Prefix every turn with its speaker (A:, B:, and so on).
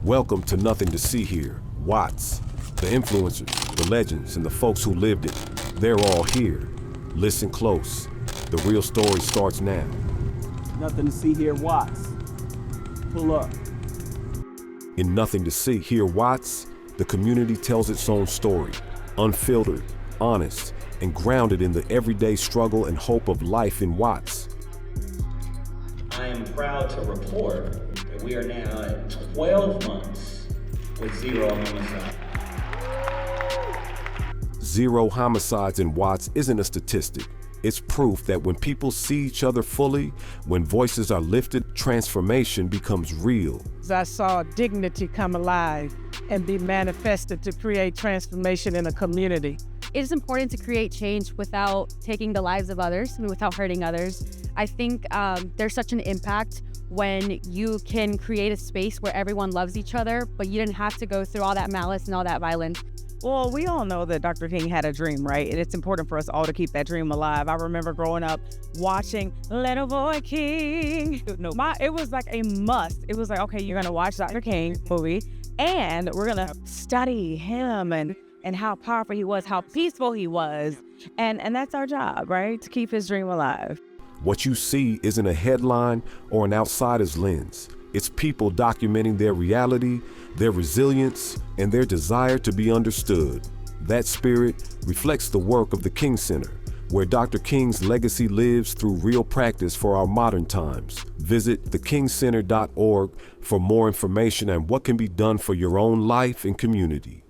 A: Welcome to Nothing to See Here. Watts, the influencers, the legends, and the folks who lived it, they're all here. Listen close. The real story starts now.
B: Nothing to see here, Watts. Pull up.
A: In Nothing to See Here, Watts, the community tells its own story, unfiltered, honest, and grounded in the everyday struggle and hope of life in Watts.
C: I am proud to report that we are now at 12 months with 0 homicide.
A: 0 homicides in Watts isn't a statistic. It's proof that when people see each other fully, when voices are lifted, transformation becomes real.
D: I saw dignity come alive and be manifested to create transformation in a community.
E: It is important to create change without taking the lives of others and without hurting others. I think there's such an impact when you can create a space where everyone loves each other, but you didn't have to go through all that malice and all that violence.
F: Well, we all know that Dr. King had a dream, right? And it's important for us all to keep that dream alive. I remember growing up watching Little Boy King. It was like a must. It was like, okay, you're gonna watch Dr. King movie and we're gonna study him and how powerful he was, how peaceful he was. And that's our job, right? To keep his dream alive.
A: What you see isn't a headline or an outsider's lens. It's people documenting their reality, their resilience, and their desire to be understood. That spirit reflects the work of the King Center, where Dr. King's legacy lives through real practice for our modern times. Visit thekingcenter.org for more information on what can be done for your own life and community.